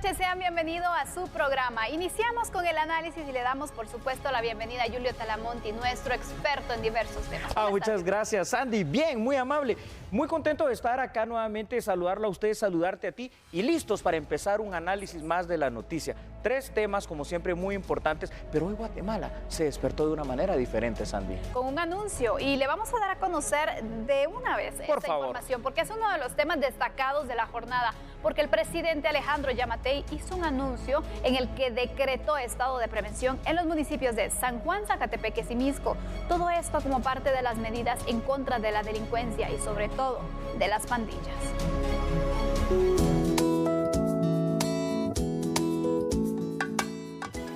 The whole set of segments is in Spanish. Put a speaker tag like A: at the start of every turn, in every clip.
A: noches, sean bienvenidos a su programa. Iniciamos con el análisis y le damos, por supuesto, la bienvenida a Julio Talamonti, nuestro experto en diversos temas.
B: Muchas gracias, Sandy. Bien, muy amable. Muy contento de estar acá nuevamente, saludarla a usted, saludarte a ti y listos para empezar un análisis más de la noticia. 3 temas, como siempre, muy importantes, pero hoy Guatemala se despertó de una manera diferente, Sandy.
A: Con un anuncio, y le vamos a dar a conocer de una vez esta información, porque es uno de los temas destacados de la jornada, porque el presidente Alejandro Yamatei hizo un anuncio en el que decretó estado de prevención en los municipios de San Juan, Zacatepeques y Mixco. Todo esto como parte de las medidas en contra de la delincuencia y sobre todo de las pandillas.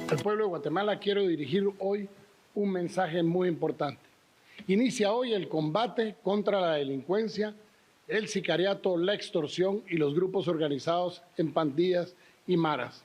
C: Al pueblo de Guatemala quiero dirigir hoy un mensaje muy importante. Inicia hoy el combate contra la delincuencia, el sicariato, la extorsión y los grupos organizados en pandillas y maras.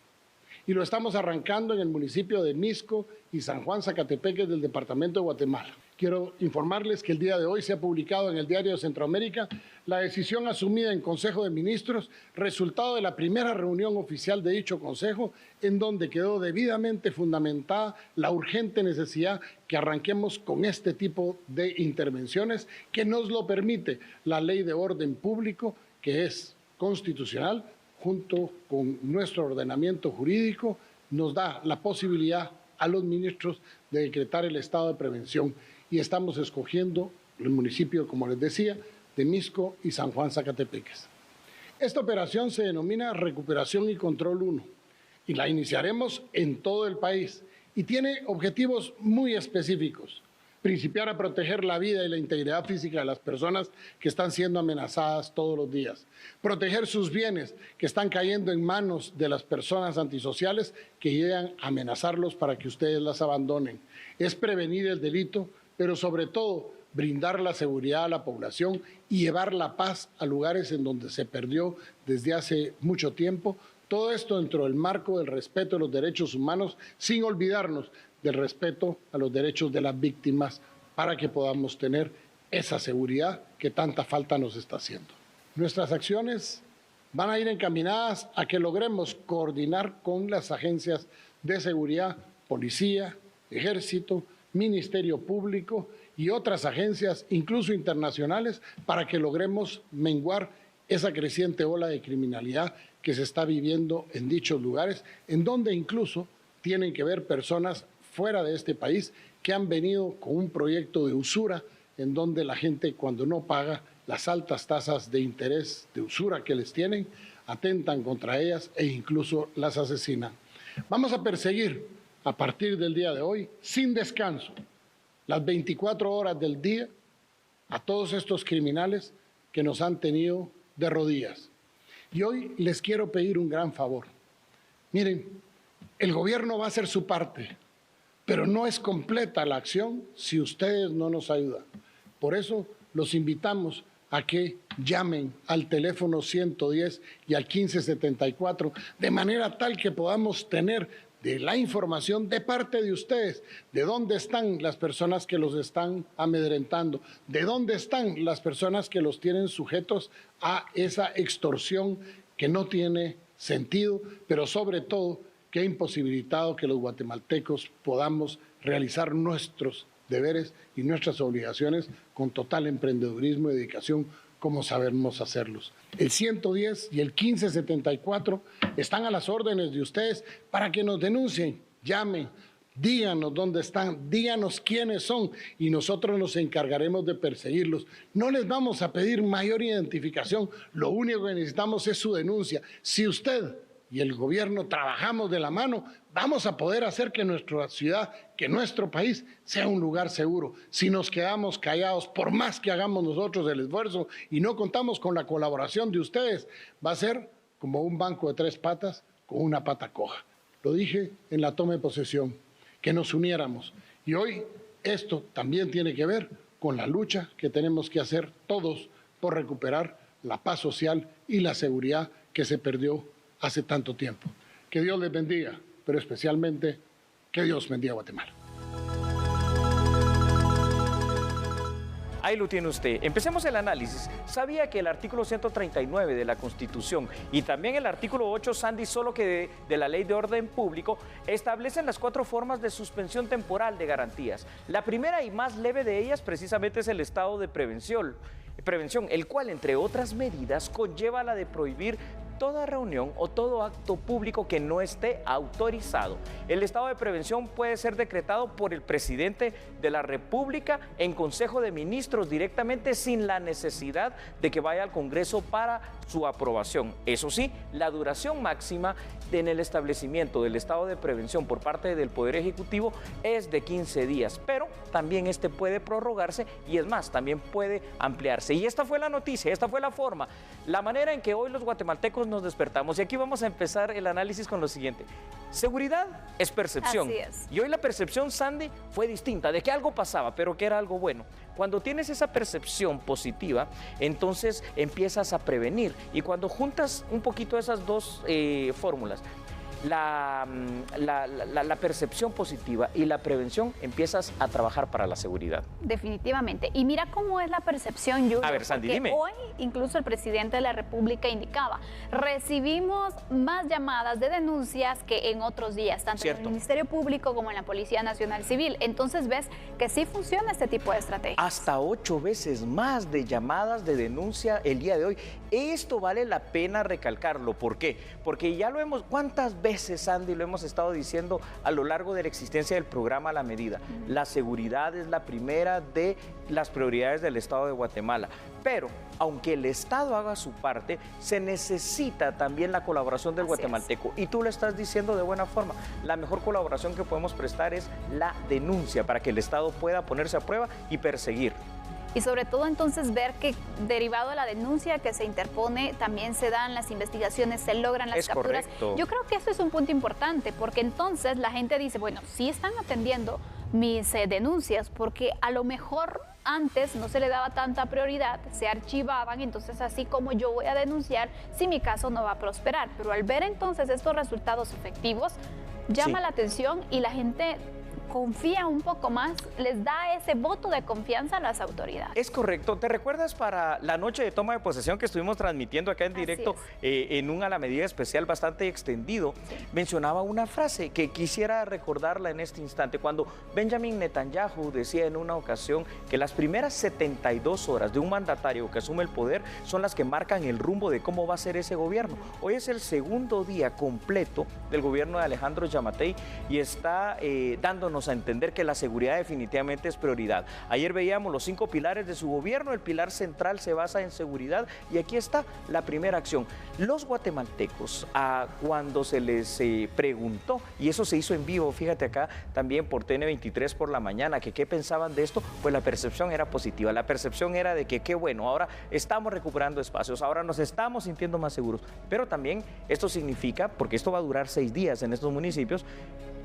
C: Y lo estamos arrancando en el municipio de Mixco y San Juan, Zacatepeques del departamento de Guatemala. Quiero informarles que el día de hoy se ha publicado en el Diario de Centroamérica la decisión asumida en Consejo de Ministros, resultado de la primera reunión oficial de dicho Consejo, en donde quedó debidamente fundamentada la urgente necesidad que arranquemos con este tipo de intervenciones que nos lo permite la Ley de Orden Público, que es constitucional, junto con nuestro ordenamiento jurídico, nos da la posibilidad a los ministros de decretar el estado de prevención. Y estamos escogiendo el municipio, como les decía, de Mixco y San Juan, Zacatepeques. Esta operación se denomina Recuperación y Control 1 y la iniciaremos en todo el país y tiene objetivos muy específicos. Principiar a proteger la vida y la integridad física de las personas que están siendo amenazadas todos los días. Proteger sus bienes que están cayendo en manos de las personas antisociales que llegan a amenazarlos para que ustedes las abandonen. Es prevenir el delito, pero sobre todo brindar la seguridad a la población y llevar la paz a lugares en donde se perdió desde hace mucho tiempo. Todo esto dentro del marco del respeto de los derechos humanos, sin olvidarnos del respeto a los derechos de las víctimas para que podamos tener esa seguridad que tanta falta nos está haciendo. Nuestras acciones van a ir encaminadas a que logremos coordinar con las agencias de seguridad, policía, ejército, Ministerio Público y otras agencias, incluso internacionales, para que logremos menguar esa creciente ola de criminalidad que se está viviendo en dichos lugares, en donde incluso tienen que ver personas fuera de este país que han venido con un proyecto de usura, en donde la gente, cuando no paga las altas tasas de interés de usura que les tienen, atentan contra ellas e incluso las asesinan. Vamos a perseguir a partir del día de hoy, sin descanso, las 24 horas del día, a todos estos criminales que nos han tenido de rodillas. Y hoy les quiero pedir un gran favor. Miren, el gobierno va a hacer su parte, pero no es completa la acción si ustedes no nos ayudan. Por eso los invitamos a que llamen al teléfono 110 y al 1574, de manera tal que podamos tener de la información de parte de ustedes, de dónde están las personas que los están amedrentando, de dónde están las personas que los tienen sujetos a esa extorsión que no tiene sentido, pero sobre todo que ha imposibilitado que los guatemaltecos podamos realizar nuestros deberes y nuestras obligaciones con total emprendedurismo y dedicación, como sabemos hacerlos. El 110 y el 1574 están a las órdenes de ustedes para que nos denuncien, llamen, díganos dónde están, díganos quiénes son y nosotros nos encargaremos de perseguirlos. No les vamos a pedir mayor identificación, lo único que necesitamos es su denuncia. Si usted y el gobierno trabajamos de la mano, vamos a poder hacer que nuestra ciudad, que nuestro país sea un lugar seguro. Si nos quedamos callados, por más que hagamos nosotros el esfuerzo y no contamos con la colaboración de ustedes, va a ser como un banco de 3 patas con una pata coja. Lo dije en la toma de posesión, que nos uniéramos. Y hoy esto también tiene que ver con la lucha que tenemos que hacer todos por recuperar la paz social y la seguridad que se perdió hace tanto tiempo. Que Dios les bendiga, pero especialmente que Dios bendiga a Guatemala.
B: Ahí lo tiene usted. Empecemos el análisis. ¿Sabía que el artículo 139 de la Constitución y también el artículo 8, Sandy, solo que de la Ley de Orden Público, establecen las 4 formas de suspensión temporal de garantías? La primera y más leve de ellas precisamente es el estado de prevención, el cual, entre otras medidas, conlleva la de prohibir toda reunión o todo acto público que no esté autorizado. El estado de prevención puede ser decretado por el presidente de la República en Consejo de Ministros directamente, sin la necesidad de que vaya al Congreso para su aprobación. Eso sí, la duración máxima en el establecimiento del estado de prevención por parte del Poder Ejecutivo es de 15 días, pero también este puede prorrogarse y es más, también puede ampliarse. Y esta fue la noticia, esta fue la forma, la manera en que hoy los guatemaltecos nos despertamos. Y aquí vamos a empezar el análisis con lo siguiente. Seguridad es percepción.
A: Así es.
B: Y hoy la percepción, Sandy, fue distinta, de que algo pasaba, pero que era algo bueno. Cuando tienes esa percepción positiva, entonces empiezas a prevenir. Y cuando juntas un poquito esas dos fórmulas, la percepción positiva y la prevención, empiezas a trabajar para la seguridad.
A: Definitivamente. Y mira cómo es la percepción, Julio.
B: A ver, Sandy, dime.
A: Hoy incluso el presidente de la República indicaba, recibimos más llamadas de denuncias que en otros días, tanto en el Ministerio Público como en la Policía Nacional Civil. Entonces ves que sí funciona este tipo de estrategia.
B: Hasta 8 veces más de llamadas de denuncia el día de hoy. Esto vale la pena recalcarlo. ¿Por qué? Porque ya lo hemos, ¿cuántas veces, Sandy, lo hemos estado diciendo a lo largo de la existencia del programa La Medida? La seguridad es la primera de las prioridades del Estado de Guatemala. Pero, aunque el Estado haga su parte, se necesita también la colaboración del guatemalteco. Y tú lo estás diciendo de buena forma. La mejor colaboración que podemos prestar es la denuncia, para que el Estado pueda ponerse a prueba y perseguir.
A: Y sobre todo entonces ver que derivado de la denuncia que se interpone, también se dan las investigaciones, se logran las capturas.
B: Correcto.
A: Yo creo que eso es un punto importante, porque entonces la gente dice, bueno, sí están atendiendo mis denuncias, porque a lo mejor antes no se le daba tanta prioridad, se archivaban, entonces así como yo voy a denunciar, si mi caso no va a prosperar. Pero al ver entonces estos resultados efectivos, llama la atención y la gente confía un poco más, les da ese voto de confianza a las autoridades.
B: Es correcto. ¿Te recuerdas para la noche de toma de posesión que estuvimos transmitiendo acá en directo en un A la Medida especial bastante extendido? Mencionaba una frase que quisiera recordarla en este instante, cuando Benjamin Netanyahu decía en una ocasión que las primeras 72 horas de un mandatario que asume el poder son las que marcan el rumbo de cómo va a ser ese gobierno. Hoy es el segundo día completo del gobierno de Alejandro Yamatei y está dándonos a entender que la seguridad definitivamente es prioridad. Ayer veíamos los 5 pilares de su gobierno, el pilar central se basa en seguridad y aquí está la primera acción. Los guatemaltecos, cuando se les preguntó, y eso se hizo en vivo, fíjate acá también por TN23 por la mañana, que qué pensaban de esto, pues la percepción era positiva, la percepción era de que qué bueno, ahora estamos recuperando espacios, ahora nos estamos sintiendo más seguros, pero también esto significa, porque esto va a durar 6 días en estos municipios,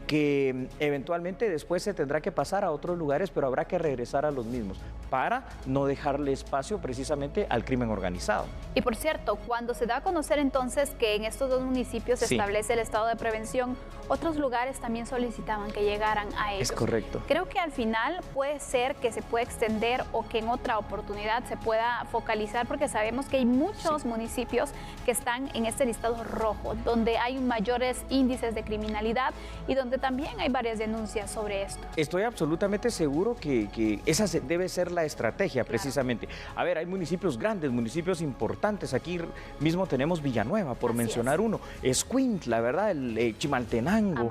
B: que eventualmente después se tendrá que pasar a otros lugares, pero habrá que regresar a los mismos para no dejarle espacio precisamente al crimen organizado.
A: Y por cierto, cuando se da a conocer entonces que en estos 2 municipios se establece el estado de prevención, otros lugares también solicitaban que llegaran a ellos.
B: Es correcto.
A: Creo que al final puede ser que se pueda extender o que en otra oportunidad se pueda focalizar, porque sabemos que hay muchos municipios que están en este listado rojo, donde hay mayores índices de criminalidad y donde también hay varias denuncias sobre esto.
B: Estoy absolutamente seguro que esa debe ser la estrategia, precisamente. A ver, hay municipios grandes, municipios importantes. Aquí mismo tenemos Villanueva, por mencionar uno. Escuintla, ¿verdad? Chimaltenango,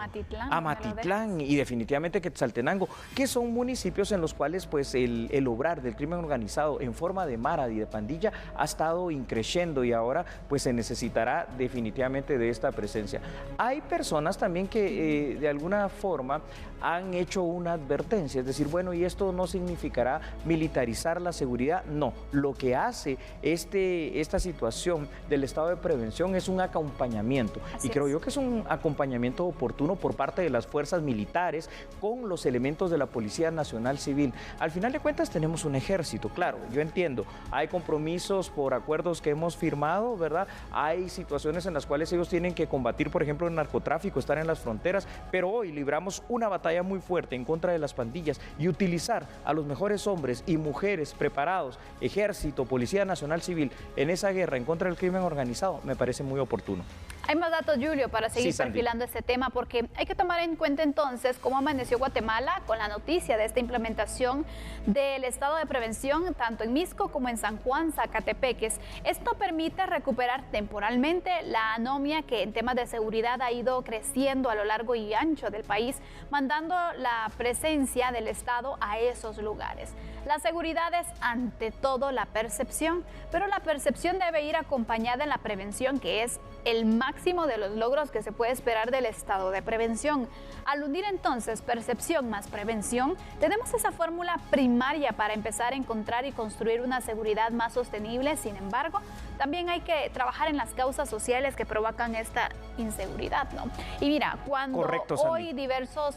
B: Amatitlán y definitivamente Quetzaltenango, que son municipios en los cuales pues el obrar del crimen organizado en forma de mara y de pandilla ha estado increciendo y ahora pues se necesitará definitivamente de esta presencia. Hay personas también que de alguna forma han hecho una advertencia, es decir, bueno, ¿y esto no significará militarizar la seguridad? No, lo que hace esta situación del estado de prevención es un acompañamiento. Y creo yo que es un acompañamiento oportuno por parte de las fuerzas militares con los elementos de la Policía Nacional Civil. Al final de cuentas tenemos un ejército, claro, yo entiendo, hay compromisos por acuerdos que hemos firmado, ¿verdad? Hay situaciones en las cuales ellos tienen que combatir, por ejemplo, el narcotráfico, estar en las fronteras, pero hoy libramos una batalla muy fuerte en contra de las pandillas y utilizar a los mejores hombres y mujeres preparados, ejército, Policía Nacional Civil, en esa guerra en contra del crimen organizado, me parece muy oportuno.
A: Hay más datos, Julio, para seguir perfilando este tema, porque hay que tomar en cuenta entonces cómo amaneció Guatemala con la noticia de esta implementación del estado de prevención, tanto en Misco como en San Juan, Zacatepeques. Esto permite recuperar temporalmente la anomia que en temas de seguridad ha ido creciendo a lo largo y ancho del país, mandando la presencia del Estado a esos lugares. La seguridad es ante todo la percepción, pero la percepción debe ir acompañada en la prevención, que es el máximo de los logros que se puede esperar del estado de prevención. Al unir entonces percepción más prevención, tenemos esa fórmula primaria para empezar a encontrar y construir una seguridad más sostenible. Sin embargo, también hay que trabajar en las causas sociales que provocan esta inseguridad, ¿no? Y mira, cuando hoy diversos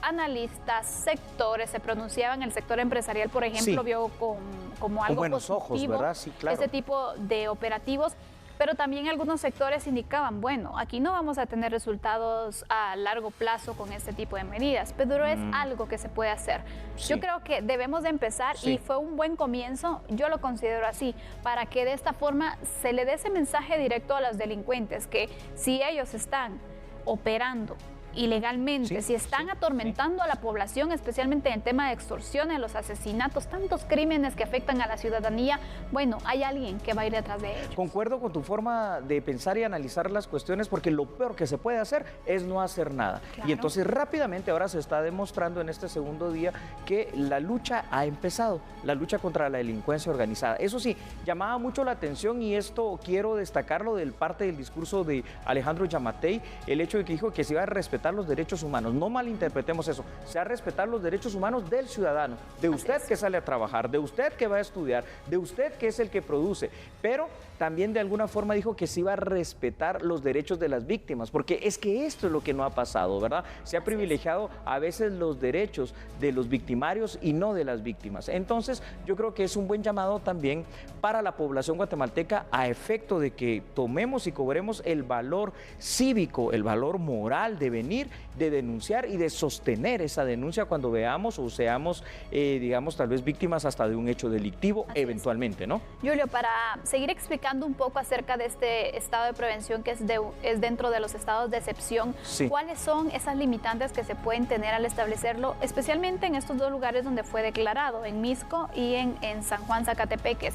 A: analistas, sectores se pronunciaban, el sector empresarial, por ejemplo, vio como algo
B: buenos
A: positivo,
B: ojos, ¿verdad? Sí, claro.
A: Ese tipo de operativos. Pero también algunos sectores indicaban, bueno, aquí no vamos a tener resultados a largo plazo con este tipo de medidas, pero es algo que se puede hacer. Sí. Yo creo que debemos de empezar y fue un buen comienzo, yo lo considero así, para que de esta forma se le dé ese mensaje directo a los delincuentes, que si ellos están operando ilegalmente, si están atormentando a la población, especialmente en el tema de extorsiones, los asesinatos, tantos crímenes que afectan a la ciudadanía, bueno, hay alguien que va a ir detrás de ellos.
B: Concuerdo con tu forma de pensar y analizar las cuestiones, porque lo peor que se puede hacer es no hacer nada. Claro. Y entonces rápidamente ahora se está demostrando en este segundo día que la lucha ha empezado, la lucha contra la delincuencia organizada. Eso sí, llamaba mucho la atención, y esto quiero destacarlo del parte del discurso de Alejandro Yamatei, el hecho de que dijo que se iba a respetar los derechos humanos. No malinterpretemos eso, se va a respetar los derechos humanos del ciudadano, de usted que sale a trabajar, de usted que va a estudiar, de usted que es el que produce, pero también de alguna forma dijo que se iba a respetar los derechos de las víctimas, porque es que esto es lo que no ha pasado, ¿verdad? Se ha privilegiado a veces los derechos de los victimarios y no de las víctimas. Entonces, yo creo que es un buen llamado también para la población guatemalteca, a efecto de que tomemos y cobremos el valor cívico, el valor moral de venir, de denunciar y de sostener esa denuncia cuando veamos o seamos, digamos, tal vez víctimas hasta de un hecho delictivo eventualmente, ¿no?
A: Julio, para seguir explicando un poco acerca de este estado de prevención que es dentro de los estados de excepción, ¿cuáles son esas limitantes que se pueden tener al establecerlo, especialmente en estos dos lugares donde fue declarado, en Misco y en San Juan, Zacatepeques?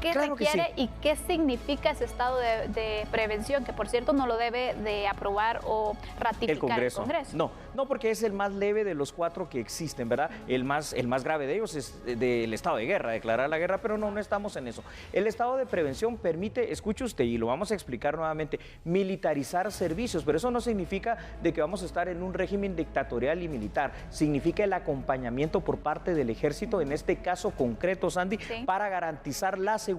A: ¿Qué requiere y qué significa ese estado de prevención? Que, por cierto, no lo debe de aprobar o ratificar el Congreso.
B: No, porque es el más leve de los 4 que existen, ¿verdad? El más grave de ellos es del estado de guerra, declarar la guerra, pero no estamos en eso. El estado de prevención permite, escuche usted, y lo vamos a explicar nuevamente, militarizar servicios, pero eso no significa de que vamos a estar en un régimen dictatorial y militar. Significa el acompañamiento por parte del ejército, en este caso concreto, Sandy, para garantizar la seguridad.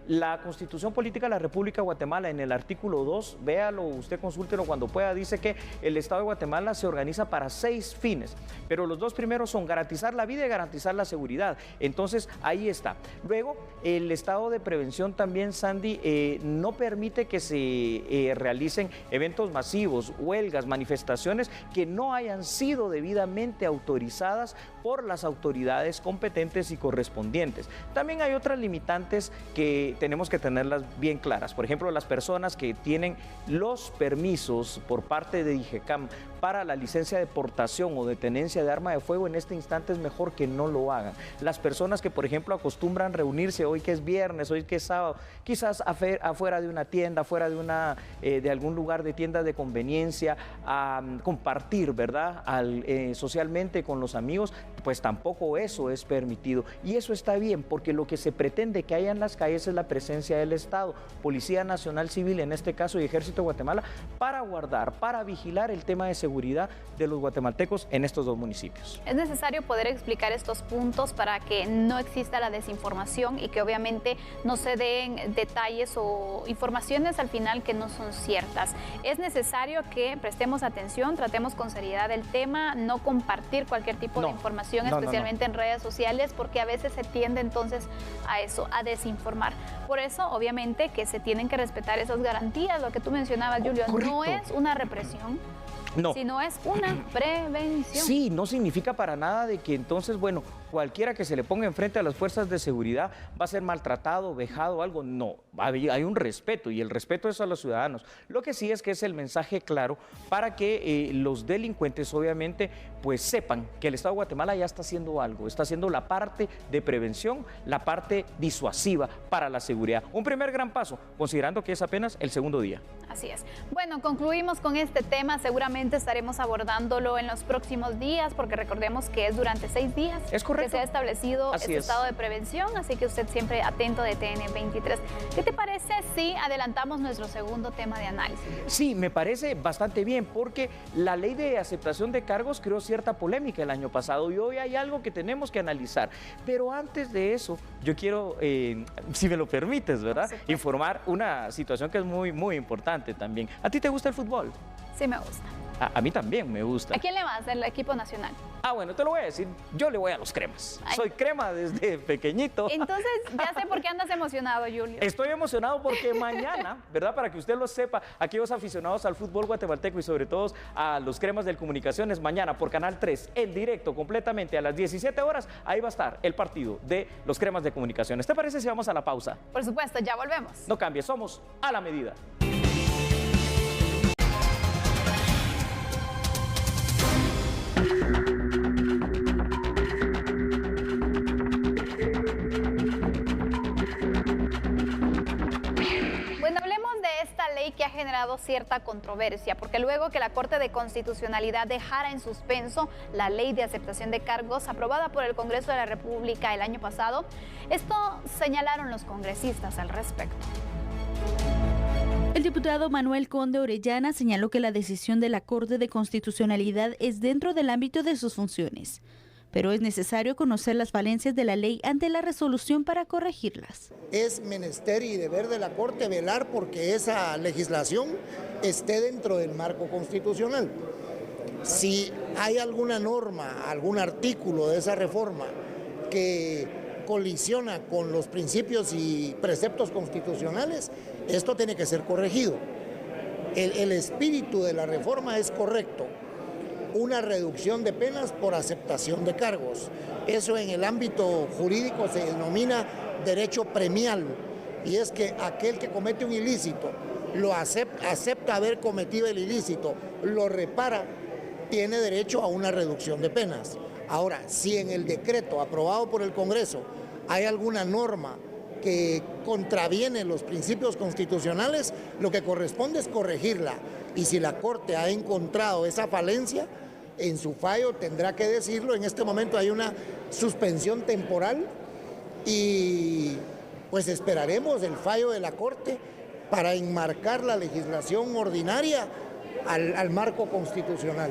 B: La Constitución Política de la República de Guatemala, en el artículo 2, véalo, usted consúltelo cuando pueda, dice que el Estado de Guatemala se organiza para 6 fines, pero los 2 primeros son garantizar la vida y garantizar la seguridad. Entonces, ahí está. Luego, el estado de prevención también, Sandy, no permite que se realicen eventos masivos, huelgas, manifestaciones que no hayan sido debidamente autorizadas por las autoridades competentes y correspondientes. También hay otras limitantes que tenemos que tenerlas bien claras. Por ejemplo, las personas que tienen los permisos por parte de IGECAM para la licencia de portación o de tenencia de arma de fuego, en este instante es mejor que no lo hagan. Las personas que, por ejemplo, acostumbran reunirse hoy que es viernes, hoy que es sábado, quizás afuera de una tienda, afuera de algún lugar de tienda de conveniencia, a compartir, ¿verdad?, socialmente con los amigos, pues tampoco eso es permitido. Y eso está bien, porque lo que se pretende que haya en las calles es la presencia del Estado, Policía Nacional Civil, en este caso, y Ejército de Guatemala, para guardar, para vigilar el tema de seguridad de los guatemaltecos en estos 2 municipios.
A: Es necesario poder explicar estos puntos para que no exista la desinformación y que obviamente no se den detalles o informaciones al final que no son ciertas. Es necesario que prestemos atención, tratemos con seriedad el tema, no compartir cualquier tipo de información, especialmente en redes sociales, porque a veces se tiende entonces a eso, a desinformar. Por eso, obviamente, que se tienen que respetar esas garantías, lo que tú mencionabas, Julio, no es una represión.
B: No.
A: Sino es una prevención.
B: Sí, no significa para nada de que entonces, bueno, cualquiera que se le ponga enfrente a las fuerzas de seguridad va a ser maltratado, vejado o algo. No, hay un respeto y el respeto es a los ciudadanos. Lo que sí es que es el mensaje claro para que los delincuentes obviamente pues sepan que el Estado de Guatemala ya está haciendo algo, está haciendo la parte de prevención, la parte disuasiva para la seguridad. Un primer gran paso, considerando que es apenas el segundo día.
A: Así es. Bueno, concluimos con este tema. Seguramente estaremos abordándolo en los próximos días, porque recordemos que es durante 6 días
B: es correcto.
A: Que se ha establecido
B: Así
A: este
B: es.
A: estado de prevención, así que usted siempre atento de TN23. ¿Qué te parece si adelantamos nuestro segundo tema de análisis?
B: Sí, me parece bastante bien, porque la ley de aceptación de cargos creó cierta polémica el año pasado y hoy hay algo que tenemos que analizar. Pero antes de eso, yo quiero, si me lo permites, ¿verdad?, informar una situación que es muy importante también. ¿A ti te gusta el fútbol?
A: Sí, me gusta.
B: A mí también me gusta.
A: ¿A quién le vas? ¿El equipo nacional?
B: Bueno, te lo voy a decir, yo le voy a los cremas.
A: Ay.
B: Soy crema desde pequeñito.
A: Entonces, ya sé por qué andas emocionado, Julio.
B: Estoy emocionado porque mañana, ¿verdad?, para que usted lo sepa, aquellos aficionados al fútbol guatemalteco y sobre todo a los cremas del Comunicaciones, mañana por Canal 3, en directo, completamente a las 17 horas, ahí va a estar el partido de los cremas de Comunicaciones. ¿Te parece si vamos a la pausa?
A: Por supuesto, ya volvemos.
B: No cambie, somos A la Medida.
A: Que ha generado cierta controversia, porque luego que la Corte de Constitucionalidad dejara en suspenso la ley de aceptación de cargos aprobada por el Congreso de la República el año pasado, esto señalaron los congresistas al respecto.
D: El diputado Manuel Conde Orellana señaló que la decisión de la Corte de Constitucionalidad es dentro del ámbito de sus funciones, pero es necesario conocer las falencias de la ley ante la resolución para corregirlas.
E: Es menester y deber de la Corte velar porque esa legislación esté dentro del marco constitucional. Si hay alguna norma, algún artículo de esa reforma que colisiona con los principios y preceptos constitucionales, esto tiene que ser corregido. El espíritu de la reforma es correcto. Una reducción de penas por aceptación de cargos. Eso en el ámbito jurídico se denomina derecho premial, y es que aquel que comete un ilícito, lo acepta haber cometido el ilícito, lo repara, tiene derecho a una reducción de penas. Ahora, si en el decreto aprobado por el Congreso hay alguna norma que contraviene los principios constitucionales, lo que corresponde es corregirla. Y si la Corte ha encontrado esa falencia, en su fallo tendrá que decirlo. En este momento hay una suspensión temporal y pues esperaremos el fallo de la Corte para enmarcar la legislación ordinaria al marco constitucional.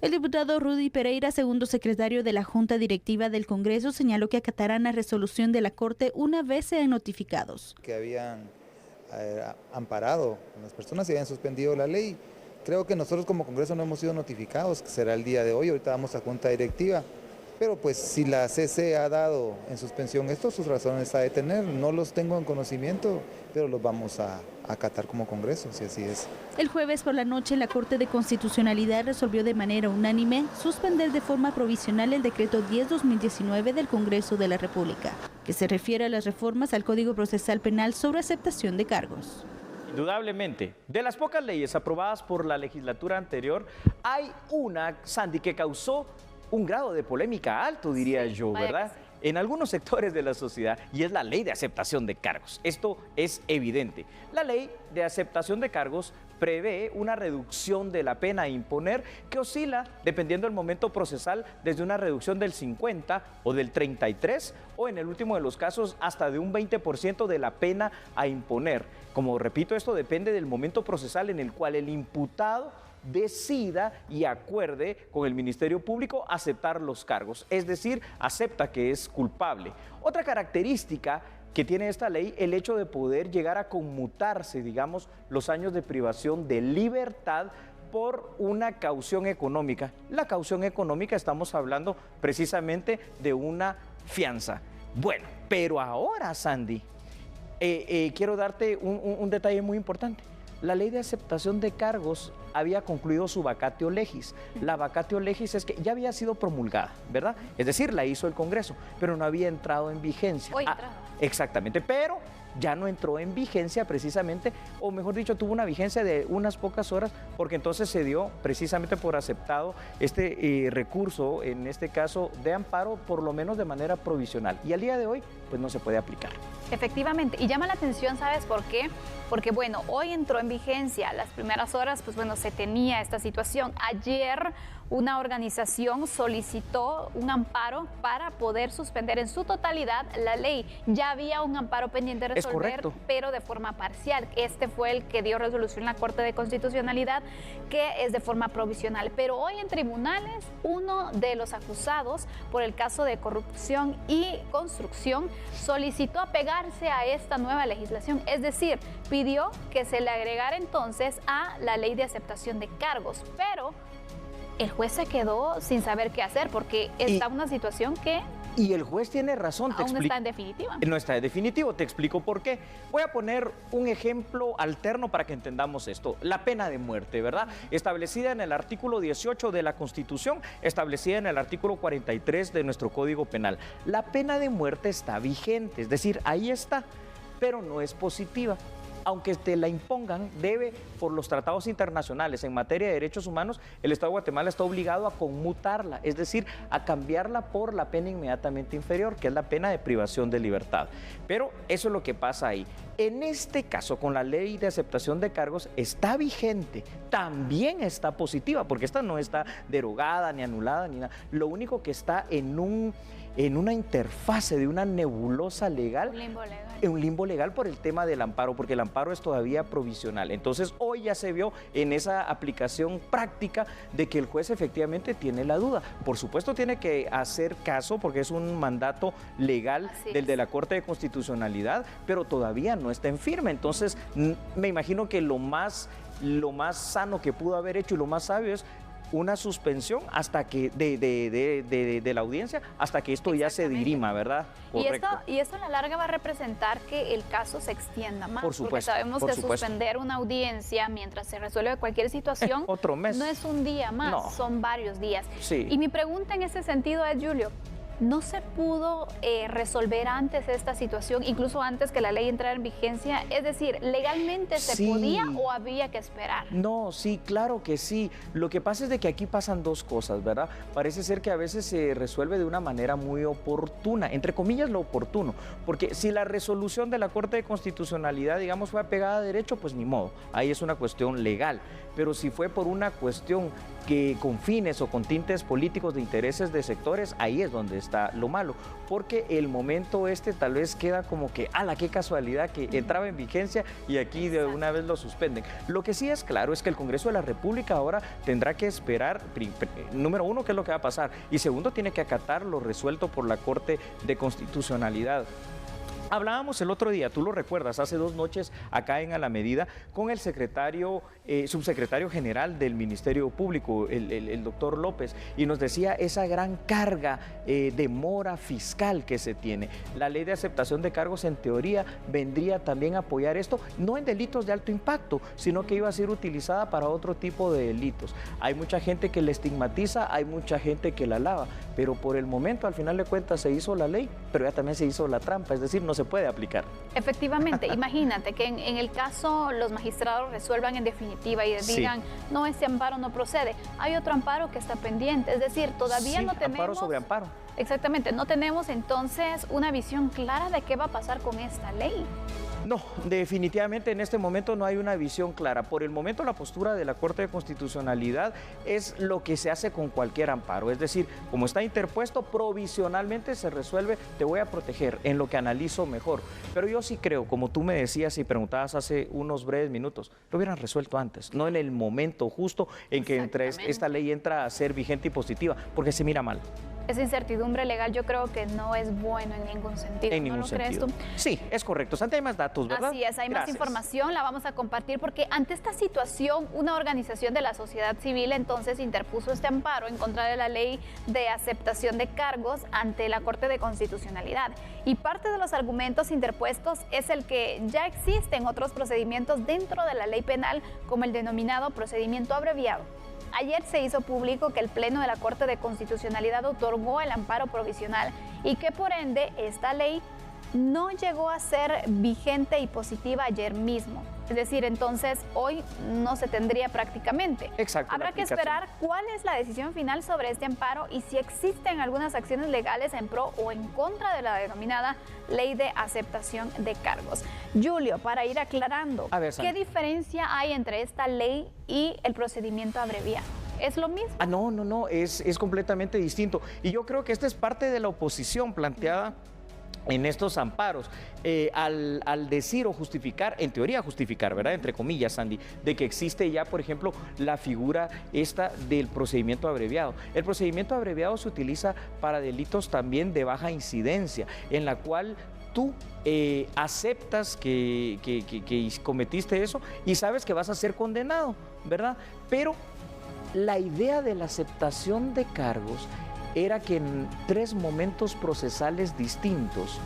D: El diputado Rudy Pereira, segundo secretario de la Junta Directiva del Congreso, señaló que acatarán la resolución de la Corte una vez sean notificados.
F: Que habían amparado a las personas y habían suspendido la ley. Creo que nosotros como Congreso no hemos sido notificados, que será el día de hoy. Ahorita vamos a Junta Directiva. Pero pues si la CC ha dado en suspensión esto, sus razones ha de tener. No los tengo en conocimiento, pero los vamos a acatar como Congreso, si así es.
D: El jueves por la noche, la Corte de Constitucionalidad resolvió de manera unánime suspender de forma provisional el decreto 10/2019 del Congreso de la República, que se refiere a las reformas al Código Procesal Penal sobre aceptación de cargos.
B: Indudablemente, de las pocas leyes aprobadas por la legislatura anterior, hay una, Sandy, que causó un grado de polémica alto, diría yo, ¿verdad?, en algunos sectores de la sociedad, y es la ley de aceptación de cargos. Esto es evidente. La ley de aceptación de cargos prevé una reducción de la pena a imponer que oscila, dependiendo del momento procesal, desde una reducción del 50 o del 33 o en el último de los casos hasta de un 20% de la pena a imponer. Como repito, esto depende del momento procesal en el cual el imputado decida y acuerde con el Ministerio Público aceptar los cargos, es decir, acepta que es culpable. Otra característica que tiene esta ley, el hecho de poder llegar a conmutarse, digamos, los años de privación de libertad por una caución económica. La caución económica, estamos hablando precisamente de una fianza. Bueno, pero ahora, Sandy, quiero darte un detalle muy importante. La ley de aceptación de cargos había concluido su vacatio legis. La vacatio legis es que ya había sido promulgada, ¿verdad? Es decir, la hizo el Congreso, pero no había entrado en vigencia. Exactamente, pero ya no entró en vigencia precisamente, o mejor dicho, tuvo una vigencia de unas pocas horas, porque entonces se dio precisamente por aceptado este recurso, en este caso de amparo, por lo menos de manera provisional. Y al día de hoy, pues no se puede aplicar.
A: Efectivamente, y llama la atención, ¿sabes por qué? Porque bueno, hoy entró en vigencia, las primeras horas, pues bueno, se tenía esta situación. Ayer una organización solicitó un amparo para poder suspender en su totalidad la ley. Ya había un amparo pendiente de resolver, pero de forma parcial. Este fue el que dio resolución la Corte de Constitucionalidad, que es de forma provisional. Pero hoy en tribunales, uno de los acusados por el caso de corrupción y construcción solicitó apegarse a esta nueva legislación, es decir, pidió que se le agregara entonces a la ley de aceptación de cargos, pero el juez se quedó sin saber qué hacer porque está una situación que...
B: Y el juez tiene razón.
A: Aún no está en definitiva.
B: No está en definitivo, te explico por qué. Voy a poner un ejemplo alterno para que entendamos esto. La pena de muerte, ¿verdad? Establecida en el artículo 18 de la Constitución, establecida en el artículo 43 de nuestro Código Penal. La pena de muerte está vigente, es decir, ahí está, pero no es positiva. Aunque te la impongan, debe, por los tratados internacionales en materia de derechos humanos, el Estado de Guatemala está obligado a conmutarla, es decir, a cambiarla por la pena inmediatamente inferior, que es la pena de privación de libertad. Pero eso es lo que pasa ahí. En este caso, con la ley de aceptación de cargos, está vigente, también está positiva, porque esta no está derogada, ni anulada, ni nada. Lo único que está en una interfase de una nebulosa legal, un limbo legal por el tema del amparo, porque el amparo es todavía provisional. Entonces hoy ya se vio en esa aplicación práctica de que el juez efectivamente tiene la duda. Por supuesto tiene que hacer caso porque es un mandato legal del de la Corte de Constitucionalidad, pero todavía no está en firme. Entonces me imagino que lo más sano que pudo haber hecho y lo más sabio es una suspensión hasta que de la audiencia hasta que esto ya se dirima, ¿verdad?
A: Correcto. Y esto a la larga va a representar que el caso se extienda más. Por supuesto. Porque sabemos que suspender una audiencia mientras se resuelve cualquier situación
B: otro mes.
A: No es un día más, son varios días.
B: Sí.
A: Y mi pregunta en ese sentido es, Julio, ¿no se pudo resolver antes esta situación, incluso antes que la ley entrara en vigencia? Es decir, ¿legalmente se podía o había que esperar?
B: No, sí, claro que sí. Lo que pasa es de que aquí pasan dos cosas, ¿verdad? Parece ser que a veces se resuelve de una manera muy oportuna, entre comillas lo oportuno, porque si la resolución de la Corte de Constitucionalidad, digamos, fue apegada a derecho, pues ni modo, ahí es una cuestión legal. Pero si fue por una cuestión que con fines o con tintes políticos de intereses de sectores, ahí es donde está lo malo, porque el momento tal vez queda como que, ¡ala, qué casualidad que entraba en vigencia y aquí de una vez lo suspenden! Lo que sí es claro es que el Congreso de la República ahora tendrá que esperar, número uno, qué es lo que va a pasar, y segundo, tiene que acatar lo resuelto por la Corte de Constitucionalidad. Hablábamos el otro día, tú lo recuerdas, hace 2 noches acá en A la Medida, con el subsecretario general del Ministerio Público, el doctor López, y nos decía esa gran carga de mora fiscal que se tiene. La ley de aceptación de cargos, en teoría, vendría también a apoyar esto, no en delitos de alto impacto, sino que iba a ser utilizada para otro tipo de delitos. Hay mucha gente que la estigmatiza, hay mucha gente que la alaba, pero por el momento, al final de cuentas, se hizo la ley, pero ya también se hizo la trampa, es decir, no se puede aplicar.
A: Efectivamente, imagínate que en el caso los magistrados resuelvan en definitiva y digan, no, este amparo no procede. Hay otro amparo que está pendiente, es decir, todavía no tenemos...
B: amparo sobre amparo.
A: Exactamente, no tenemos entonces una visión clara de qué va a pasar con esta ley.
B: No, definitivamente en este momento no hay una visión clara. Por el momento la postura de la Corte de Constitucionalidad es lo que se hace con cualquier amparo. Es decir, como está interpuesto, provisionalmente se resuelve, te voy a proteger en lo que analizo mejor. Pero yo sí creo, como tú me decías y preguntabas hace unos breves minutos, lo hubieran resuelto antes, no en el momento justo en que esta ley entra a ser vigente y positiva, porque se mira mal.
A: Esa incertidumbre legal yo creo que no es bueno en ningún sentido.
B: En ningún sentido.
A: ¿Crees tú?
B: Sí, es correcto. Santi, hay más datos, ¿verdad?
A: Así es, hay más información, la vamos a compartir porque ante esta situación, una organización de la sociedad civil entonces interpuso este amparo en contra de la ley de aceptación de cargos ante la Corte de Constitucionalidad. Y parte de los argumentos interpuestos es el que ya existen otros procedimientos dentro de la ley penal, como el denominado procedimiento abreviado. Ayer se hizo público que el Pleno de la Corte de Constitucionalidad otorgó el amparo provisional y que por ende esta ley no llegó a ser vigente y positiva ayer mismo. Es decir, entonces hoy no se tendría prácticamente.
B: Exacto.
A: Habrá que esperar cuál es la decisión final sobre este amparo y si existen algunas acciones legales en pro o en contra de la denominada ley de aceptación de cargos. Julio, para ir aclarando, ¿qué diferencia hay entre esta ley y el procedimiento abreviado? ¿Es lo mismo?
B: No, es completamente distinto. Y yo creo que esta es parte de la oposición planteada en estos amparos, al decir o justificar, en teoría justificar, ¿verdad? Entre comillas, Sandy, de que existe ya, por ejemplo, la figura esta del procedimiento abreviado. El procedimiento abreviado se utiliza para delitos también de baja incidencia, en la cual tú aceptas que cometiste eso y sabes que vas a ser condenado, ¿verdad? Pero la idea de la aceptación de cargos era que en 3 momentos procesales distintos,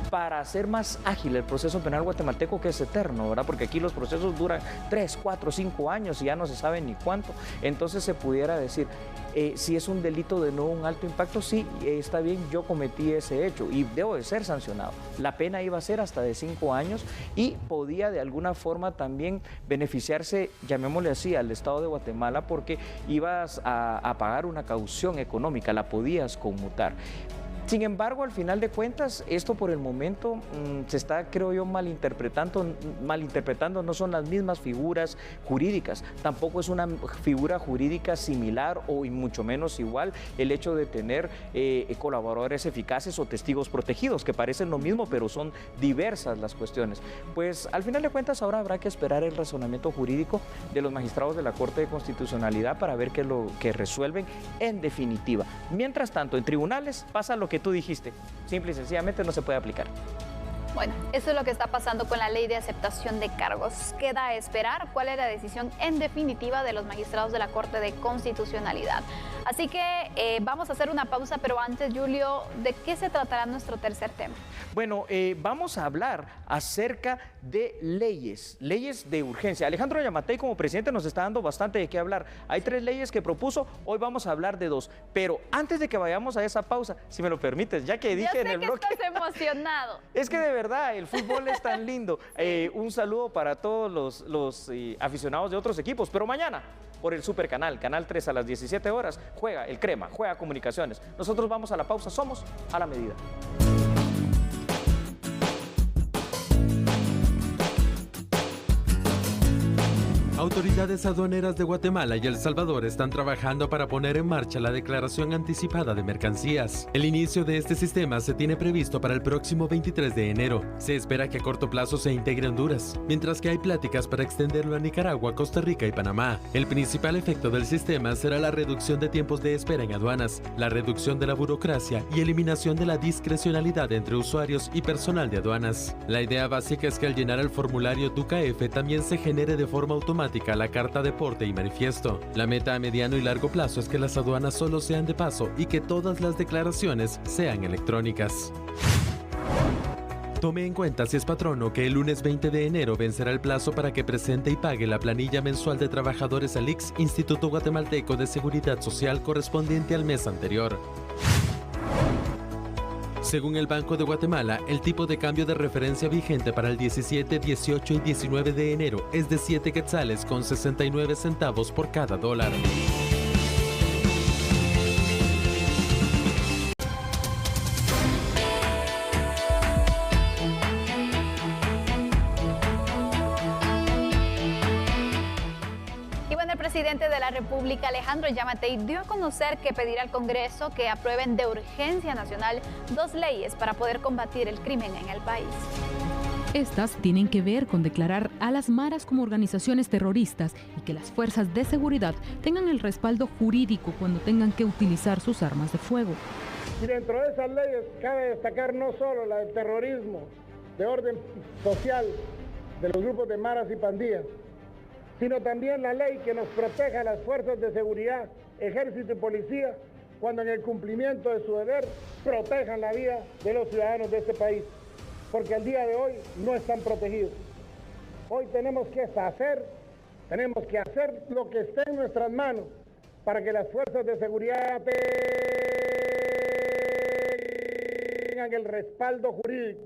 B: para hacer más ágil el proceso penal guatemalteco, que es eterno, ¿verdad? Porque aquí los procesos duran 3, 4, 5 años y ya no se sabe ni cuánto. Entonces se pudiera decir, si es un delito de no un alto impacto, sí, está bien, yo cometí ese hecho y debo de ser sancionado. La pena iba a ser hasta de 5 años y podía de alguna forma también beneficiarse, llamémosle así, al Estado de Guatemala, porque ibas a pagar una caución económica, la podías conmutar. Sin embargo, al final de cuentas, esto por el momento se está, creo yo, malinterpretando, no son las mismas figuras jurídicas, tampoco es una figura jurídica similar o y mucho menos igual el hecho de tener colaboradores eficaces o testigos protegidos, que parecen lo mismo, pero son diversas las cuestiones. Pues al final de cuentas ahora habrá que esperar el razonamiento jurídico de los magistrados de la Corte de Constitucionalidad para ver qué es lo que resuelven en definitiva. Mientras tanto, en tribunales pasa lo que tú dijiste, simple y sencillamente no se puede aplicar.
A: Bueno, eso es lo que está pasando con la ley de aceptación de cargos. Queda a esperar cuál es la decisión en definitiva de los magistrados de la Corte de Constitucionalidad. Así que vamos a hacer una pausa, pero antes, Julio, ¿de qué se tratará nuestro tercer tema?
B: Bueno, vamos a hablar acerca de leyes de urgencia. Alejandro Yamatei, como presidente, nos está dando bastante de qué hablar. Hay 3 leyes que propuso, hoy vamos a hablar de 2. Pero antes de que vayamos a esa pausa, si me lo permites, ya que dije en el bloque...
A: Ya sé que estás emocionado.
B: Es que de verdad, el fútbol es tan lindo. Un saludo para todos los aficionados de otros equipos, pero mañana, por el Super Canal 3 a las 17 horas, juega el Crema, juega Comunicaciones. Nosotros vamos a la pausa, somos a la medida.
G: Autoridades aduaneras de Guatemala y El Salvador están trabajando para poner en marcha la declaración anticipada de mercancías. El inicio de este sistema se tiene previsto para el próximo 23 de enero. Se espera que a corto plazo se integre Honduras, mientras que hay pláticas para extenderlo a Nicaragua, Costa Rica y Panamá. El principal efecto del sistema será la reducción de tiempos de espera en aduanas, la reducción de la burocracia y eliminación de la discrecionalidad entre usuarios y personal de aduanas. La idea básica es que al llenar el formulario DUCAF también se genere de forma automática la carta de porte y manifiesto. La meta a mediano y largo plazo es que las aduanas solo sean de paso y que todas las declaraciones sean electrónicas. Tome en cuenta, si es patrono, que el lunes 20 de enero vencerá el plazo para que presente y pague la planilla mensual de trabajadores al IX, Instituto Guatemalteco de Seguridad Social, correspondiente al mes anterior. Según el Banco de Guatemala, el tipo de cambio de referencia vigente para el 17, 18 y 19 de enero es de 7 quetzales con 69 centavos por cada dólar.
A: El presidente de la República, Alejandro Yamatei, dio a conocer que pedirá al Congreso que aprueben de urgencia nacional 2 leyes para poder combatir el crimen en el país.
H: Estas tienen que ver con declarar a las maras como organizaciones terroristas y que las fuerzas de seguridad tengan el respaldo jurídico cuando tengan que utilizar sus armas de fuego.
C: Y dentro de esas leyes cabe destacar no solo la del terrorismo de orden social de los grupos de maras y pandillas, sino también la ley que nos proteja a las fuerzas de seguridad, ejército y policía, cuando en el cumplimiento de su deber protejan la vida de los ciudadanos de este país, porque al día de hoy no están protegidos. Hoy tenemos que hacer lo que esté en nuestras manos para que las fuerzas de seguridad tengan el respaldo jurídico.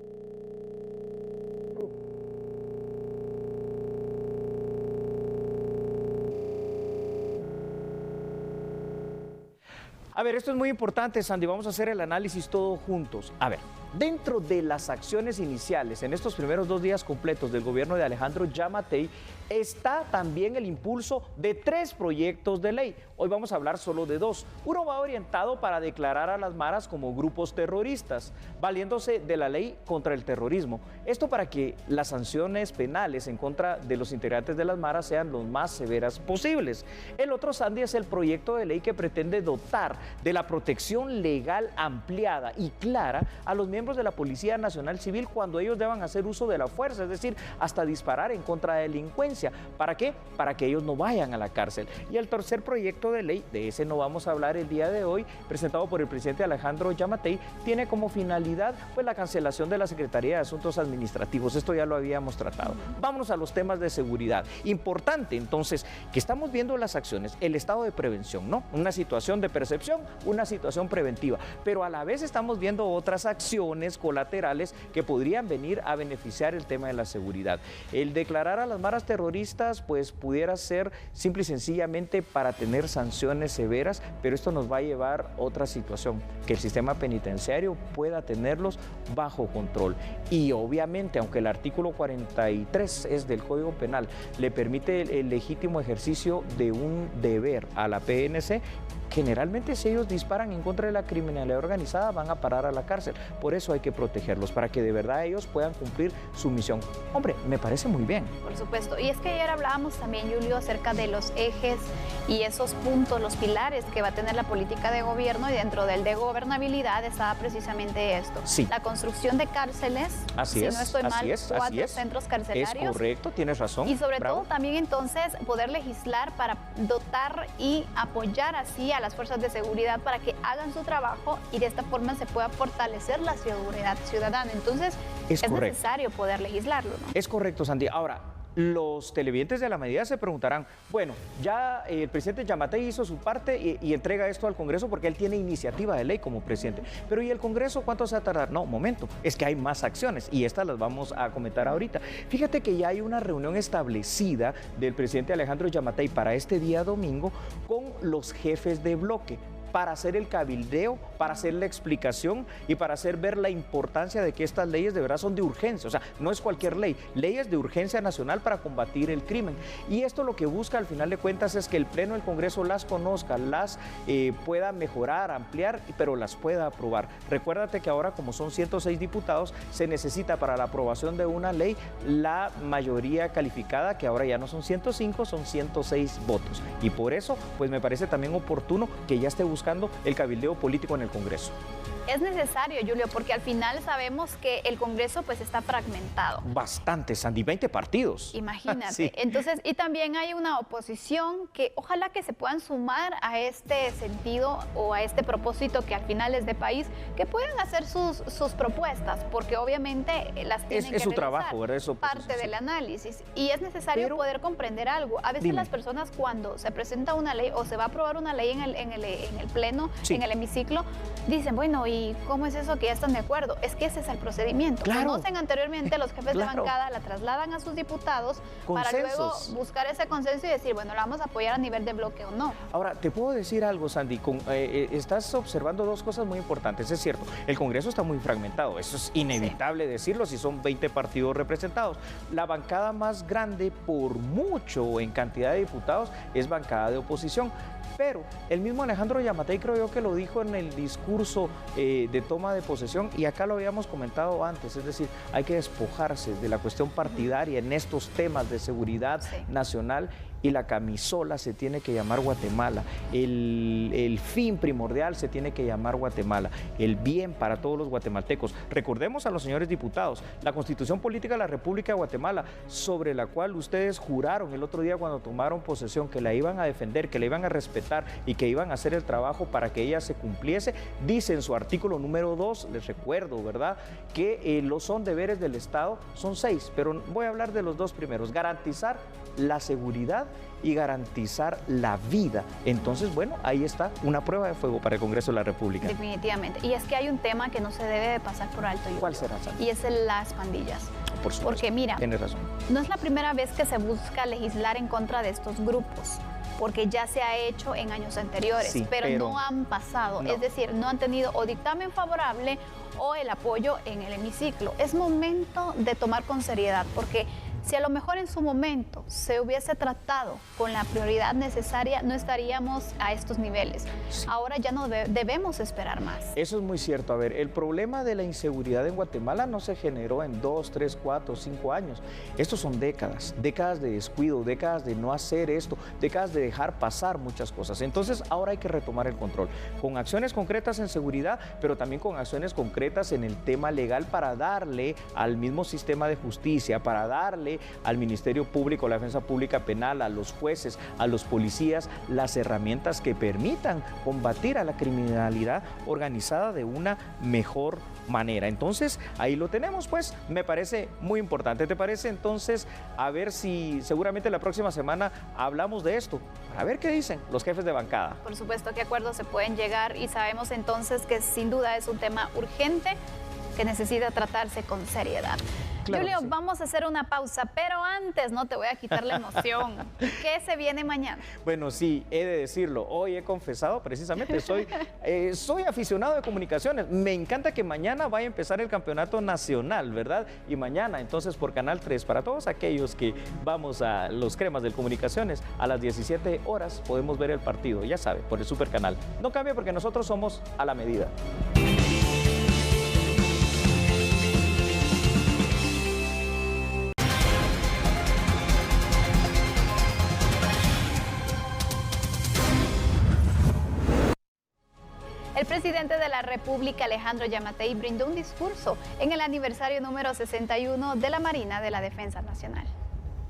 B: A ver, esto es muy importante, Sandy, vamos a hacer el análisis todos juntos. A ver, dentro de las acciones iniciales en estos primeros 2 días completos del gobierno de Alejandro Giammattei está también el impulso de 3 proyectos de ley. Hoy vamos a hablar solo de 2. Uno va orientado para declarar a las maras como grupos terroristas, valiéndose de la ley contra el terrorismo. Esto para que las sanciones penales en contra de los integrantes de las maras sean lo más severas posibles. El otro, Sandy, es el proyecto de ley que pretende dotar de la protección legal ampliada y clara a los miembros de la Policía Nacional Civil cuando ellos deban hacer uso de la fuerza, es decir, hasta disparar en contra de delincuencia. ¿Para qué? Para que ellos no vayan a la cárcel. Y el tercer proyecto de ley, de ese no vamos a hablar el día de hoy, presentado por el presidente Alejandro Giammattei, tiene como finalidad pues la cancelación de la Secretaría de Asuntos Administrativos. Esto ya lo habíamos tratado. Vámonos a los temas de seguridad. Importante entonces que estamos viendo las acciones, el estado de prevención, ¿no? Una situación de percepción, una situación preventiva, pero a la vez estamos viendo otras acciones colaterales que podrían venir a beneficiar el tema de la seguridad. El declarar a las maras terroristas pues pudiera ser simple y sencillamente para tener sanciones severas, pero esto nos va a llevar a otra situación, que el sistema penitenciario pueda tenerlos bajo control. Y obviamente, aunque el artículo 43 es del Código Penal, le permite el legítimo ejercicio de un deber a la PNC, generalmente si ellos disparan en contra de la criminalidad organizada van a parar a la cárcel. Por eso hay que protegerlos, para que de verdad ellos puedan cumplir su misión. Hombre, me parece muy bien.
A: Por supuesto. Y es que ayer hablábamos también, Julio, acerca de los ejes y esos puntos, los pilares que va a tener la política de gobierno, y dentro del de gobernabilidad estaba precisamente esto.
B: Sí.
A: La construcción de cárceles,
B: así es,
A: no estoy mal, 4 centros carcelarios.
B: Es correcto, tienes razón.
A: Y sobre todo también entonces poder legislar para dotar y apoyar así a las fuerzas de seguridad para que hagan su trabajo y de esta forma se pueda fortalecer la seguridad ciudadana. Entonces es necesario poder legislarlo, ¿no?
B: Es correcto, Sandy. Ahora, los televidentes de la medida se preguntarán, bueno, ya el presidente Giammattei hizo su parte y entrega esto al Congreso porque él tiene iniciativa de ley como presidente. Pero ¿y el Congreso cuánto se va a tardar? No, momento, es que hay más acciones y estas las vamos a comentar ahorita. Fíjate que ya hay una reunión establecida del presidente Alejandro Giammattei para este día domingo con los jefes de bloque, para hacer el cabildeo, para hacer la explicación y para hacer ver la importancia de que estas leyes de verdad son de urgencia. O sea, no es cualquier ley, leyes de urgencia nacional para combatir el crimen. Y esto lo que busca al final de cuentas es que el Pleno del Congreso las conozca, las pueda mejorar, ampliar, pero las pueda aprobar. Recuérdate que ahora, como son 106 diputados, se necesita para la aprobación de una ley la mayoría calificada, que ahora ya no son 105, son 106 votos. Y por eso, pues me parece también oportuno que ya esté buscando el cabildeo político en el Congreso.
A: Es necesario, Julio, porque al final sabemos que el Congreso pues está fragmentado.
B: Bastante, Sandy, 20 partidos.
A: Imagínate.
B: Sí.
A: Entonces, y también hay una oposición que ojalá que se puedan sumar a este sentido o a este propósito que al final es de país, que puedan hacer sus propuestas, porque obviamente las tienen que
B: es su
A: realizar,
B: trabajo, ¿verdad? Es
A: parte del análisis. Y es necesario poder comprender algo. A veces las personas cuando se presenta una ley o se va a aprobar una ley en el Pleno, en el hemiciclo, dicen, bueno, ¿y cómo es eso que ya están de acuerdo? Es que ese es el procedimiento.
B: Claro.
A: Conocen anteriormente los jefes de bancada, la trasladan a sus diputados para luego buscar ese consenso y decir, bueno, la vamos a apoyar a nivel de bloque o no.
B: Ahora, te puedo decir algo, Sandy, estás observando 2 cosas muy importantes. Es cierto, el Congreso está muy fragmentado, eso es inevitable decirlo si son 20 partidos representados. La bancada más grande por mucho en cantidad de diputados es bancada de oposición. Pero el mismo Alejandro Yamatei creo yo que lo dijo en el discurso de toma de posesión, y acá lo habíamos comentado antes, es decir, hay que despojarse de la cuestión partidaria en estos temas de seguridad nacional, y la camisola se tiene que llamar Guatemala, el fin primordial se tiene que llamar Guatemala, el bien para todos los guatemaltecos. Recordemos a los señores diputados, la Constitución Política de la República de Guatemala, sobre la cual ustedes juraron el otro día cuando tomaron posesión que la iban a defender, que la iban a respetar y que iban a hacer el trabajo para que ella se cumpliese, dice en su artículo número 2, les recuerdo, ¿verdad?, que los son deberes del Estado, son 6, pero voy a hablar de los 2 primeros, garantizar la seguridad y garantizar la vida. Entonces, bueno, ahí está una prueba de fuego para el Congreso de la República.
A: Definitivamente. Y es que hay un tema que no se debe de pasar por alto.
B: ¿Cuál será, Sandra?
A: Y es las pandillas.
B: Por supuesto.
A: Porque mira,
B: tienes razón,
A: no es la primera vez que se busca legislar en contra de estos grupos, porque ya se ha hecho en años anteriores,
B: sí,
A: pero no han pasado.
B: No.
A: Es decir, no han tenido o dictamen favorable o el apoyo en el hemiciclo. Es momento de tomar con seriedad, porque si a lo mejor en su momento se hubiese tratado con la prioridad necesaria, no estaríamos a estos niveles. Sí. Ahora ya no debemos esperar más.
B: Eso es muy cierto. A ver, el problema de la inseguridad en Guatemala no se generó en 2, 3, 4, 5 años. Estos son décadas, décadas de descuido, décadas de no hacer esto, décadas de dejar pasar muchas cosas. Entonces ahora hay que retomar el control, con acciones concretas en seguridad, pero también con acciones concretas en el tema legal para darle al mismo sistema de justicia, para darle al Ministerio Público, a la Defensa Pública Penal, a los jueces, a los policías, las herramientas que permitan combatir a la criminalidad organizada de una mejor manera. Entonces, ahí lo tenemos, pues, me parece muy importante. ¿Te parece? Entonces, a ver si seguramente la próxima semana hablamos de esto, a ver qué dicen los jefes de bancada.
A: Por supuesto, qué acuerdos se pueden llegar, y sabemos entonces que sin duda es un tema urgente que necesita tratarse con seriedad. Claro, Julio, sí. Vamos a hacer una pausa, pero antes no te voy a quitar la emoción. ¿Qué se viene mañana?
B: Bueno, sí, he de decirlo. Hoy he confesado, precisamente, soy aficionado de comunicaciones. Me encanta que mañana vaya a empezar el campeonato nacional, ¿verdad? Y mañana, entonces, por Canal 3, para todos aquellos que vamos a los cremas de comunicaciones, a las 17 horas podemos ver el partido, ya sabe, por el Super Canal. No cambie porque nosotros somos a la medida.
A: El presidente de la República, Alejandro Yamatei, brindó un discurso en el aniversario número 61 de la Marina de la Defensa Nacional.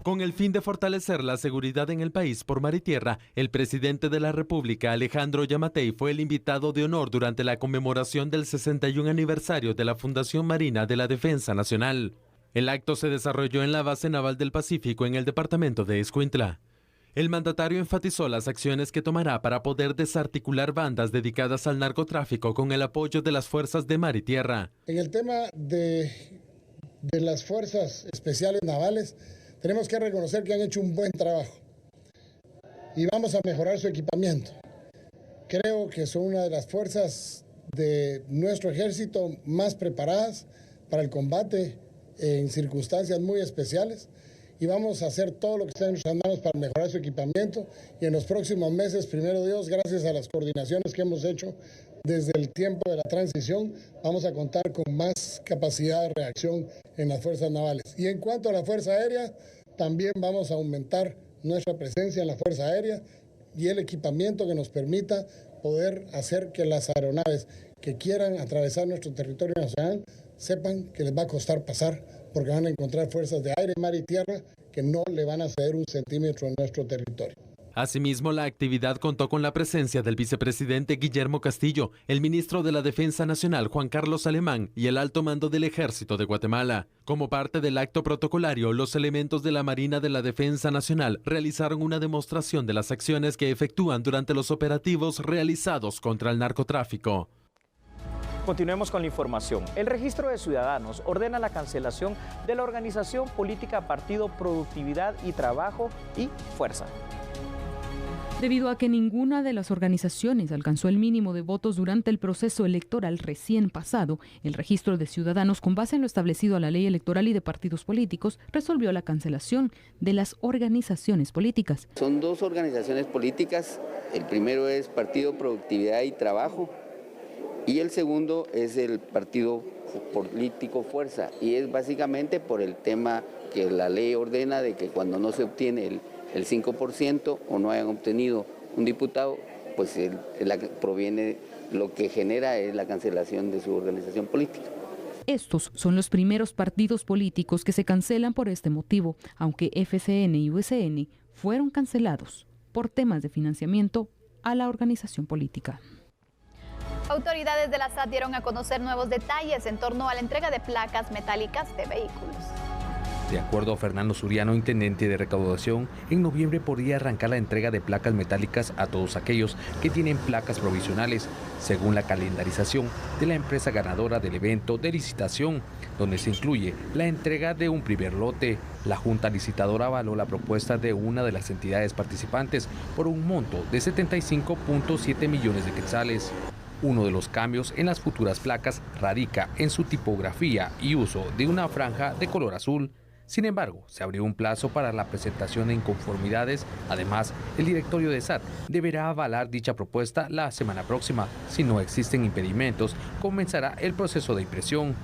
G: Con el fin de fortalecer la seguridad en el país por mar y tierra, el presidente de la República, Alejandro Yamatei, fue el invitado de honor durante la conmemoración del 61 aniversario de la Fundación Marina de la Defensa Nacional. El acto se desarrolló en la Base Naval del Pacífico en el departamento de Escuintla. El mandatario enfatizó las acciones que tomará para poder desarticular bandas dedicadas al narcotráfico con el apoyo de las fuerzas de mar y tierra.
C: En el tema de las fuerzas especiales navales, tenemos que reconocer que han hecho un buen trabajo y vamos a mejorar su equipamiento. Creo que son una de las fuerzas de nuestro ejército más preparadas para el combate en circunstancias muy especiales. Y vamos a hacer todo lo que está en nuestras manos para mejorar su equipamiento, y en los próximos meses, primero Dios, gracias a las coordinaciones que hemos hecho desde el tiempo de la transición, vamos a contar con más capacidad de reacción en las fuerzas navales. Y en cuanto a la Fuerza Aérea, también vamos a aumentar nuestra presencia en la Fuerza Aérea y el equipamiento que nos permita poder hacer que las aeronaves que quieran atravesar nuestro territorio nacional sepan que les va a costar pasar, porque van a encontrar fuerzas de aire, mar y tierra que no le van a ceder un centímetro en nuestro territorio.
G: Asimismo, la actividad contó con la presencia del vicepresidente Guillermo Castillo, el ministro de la Defensa Nacional Juan Carlos Alemán y el alto mando del Ejército de Guatemala. Como parte del acto protocolario, los elementos de la Marina de la Defensa Nacional realizaron una demostración de las acciones que efectúan durante los operativos realizados contra el narcotráfico.
B: Continuemos con la información. El Registro de Ciudadanos ordena la cancelación de la organización política Partido Productividad y Trabajo y Fuerza.
H: Debido a que ninguna de las organizaciones alcanzó el mínimo de votos durante el proceso electoral recién pasado, el Registro de Ciudadanos, con base en lo establecido a la Ley Electoral y de Partidos Políticos, resolvió la cancelación de las organizaciones políticas.
I: Son dos organizaciones políticas. El primero es Partido Productividad y Trabajo y el segundo es el Partido Político Fuerza, y es básicamente por el tema que la ley ordena de que cuando no se obtiene el 5% o no hayan obtenido un diputado, pues proviene, lo que genera es la cancelación de su organización política.
H: Estos son los primeros partidos políticos que se cancelan por este motivo, aunque FCN y USN fueron cancelados por temas de financiamiento a la organización política.
A: Autoridades de la SAT dieron a conocer nuevos detalles en torno a la entrega de placas metálicas de vehículos.
J: De acuerdo a Fernando Suriano, intendente de recaudación, en noviembre podría arrancar la entrega de placas metálicas a todos aquellos que tienen placas provisionales, según la calendarización de la empresa ganadora del evento de licitación, donde se incluye la entrega de un primer lote. La Junta Licitadora avaló la propuesta de una de las entidades participantes por un monto de 75.7 millones de quetzales. Uno de los cambios en las futuras placas radica en su tipografía y uso de una franja de color azul. Sin embargo, se abrió un plazo para la presentación de inconformidades. Además, el directorio de SAT deberá avalar dicha propuesta la semana próxima. Si no existen impedimentos, comenzará el proceso de impresión.